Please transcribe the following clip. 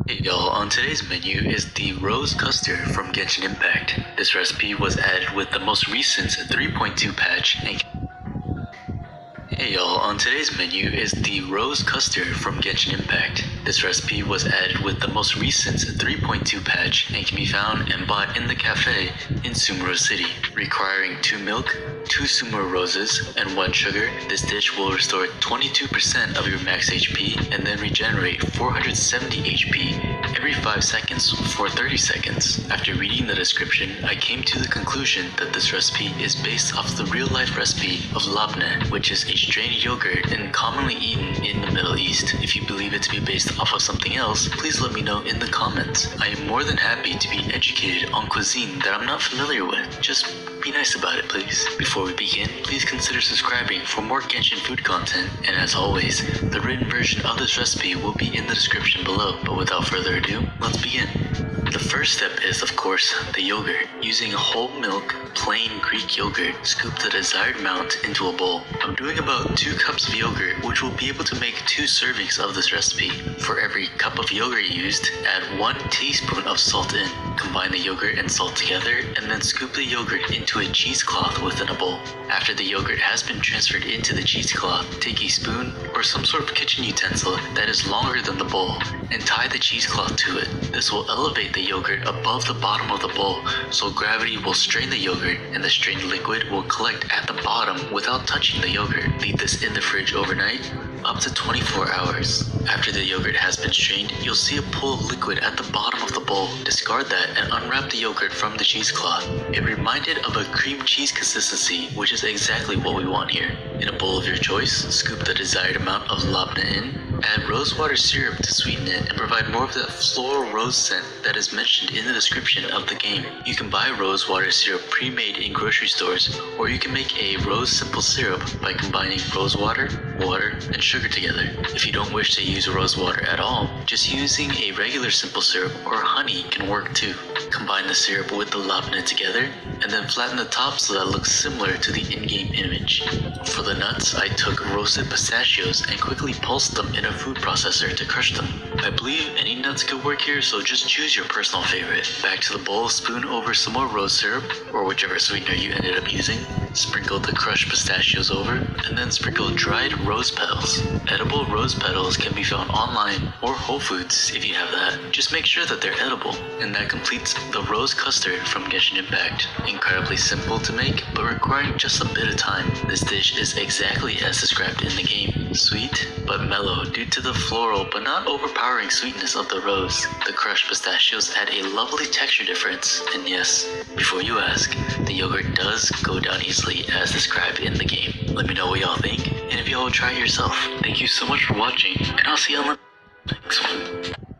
Hey y'all, on today's menu is the Rose Custard from Genshin Impact. This recipe was added with the most recent 3.2 patch and Hey y'all, on today's menu is the Rose Custard from Genshin Impact. This recipe was added with the most recent 3.2 patch and can be found and bought in the cafe in Sumeru City. Requiring 2 milk, 2 Sumeru roses, and 1 sugar, this dish will restore 22% of your max HP and then regenerate 470 HP every 5 seconds for 30 seconds. After reading the description, I came to the conclusion that this recipe is based off the real-life recipe of labneh, which is a strained yogurt and commonly eaten in the Middle East. If you believe it to be based off of something else, please let me know in the comments. I am more than happy to be educated on cuisine that I'm not familiar with. Just be nice about it, please. Before we begin, please consider subscribing for more Genshin food content, and as always, the written version of this recipe will be in the description below. But without further ado, let's begin. The first step is, of course, the yogurt. Using whole milk, plain Greek yogurt, scoop the desired amount into a bowl. I'm doing about 2 cups of yogurt, which will be able to make 2 servings of this recipe. For every cup of yogurt used, add 1 teaspoon of salt in. Combine the yogurt and salt together, and then scoop the yogurt into a cheesecloth within a bowl. After the yogurt has been transferred into the cheesecloth, take a spoon or some sort of kitchen utensil that is longer than the bowl, and tie the cheesecloth to it. This will elevate the yogurt above the bottom of the bowl, so gravity will strain the yogurt and the strained liquid will collect at the bottom without touching the yogurt. Leave this in the fridge overnight, up to 24 hours. After the yogurt has been strained, you'll see a pool of liquid at the bottom of the bowl. Discard that and unwrap the yogurt from the cheesecloth. It reminded of a cream cheese consistency, which is exactly what we want here. In a bowl of your choice, scoop the desired amount of labneh in. Add rosewater syrup to sweeten it and provide more of that floral rose scent that is mentioned in the description of the game. You can buy rosewater syrup pre-made in grocery stores, or you can make a rose simple syrup by combining rosewater, water, and sugar together. If you don't wish to use rosewater at all, just using a regular simple syrup or honey can work too. Combine the syrup with the labneh together, and then flatten the top so that it looks similar to the in-game image. For the nuts, I took roasted pistachios and quickly pulsed them in a food processor to crush them. I believe any nuts could work here, so just choose your personal favorite. Back to the bowl, spoon over some more rose syrup, or whichever sweetener you ended up using. Sprinkle the crushed pistachios over, and then sprinkle dried rose petals. Edible rose petals can be found online or Whole Foods if you have that. Just make sure that they're edible. And that completes the rose custard from Genshin Impact. Incredibly simple to make, but requiring just a bit of time. This dish is exactly as described in the game. Sweet, but mellow due to the floral but not overpowering sweetness of the rose. The crushed pistachios add a lovely texture difference. And yes, before you ask, the yogurt does go down easily as described in the game. Let me know what y'all think, and if y'all will try it yourself. Thank you so much for watching, and I'll see you on the next one.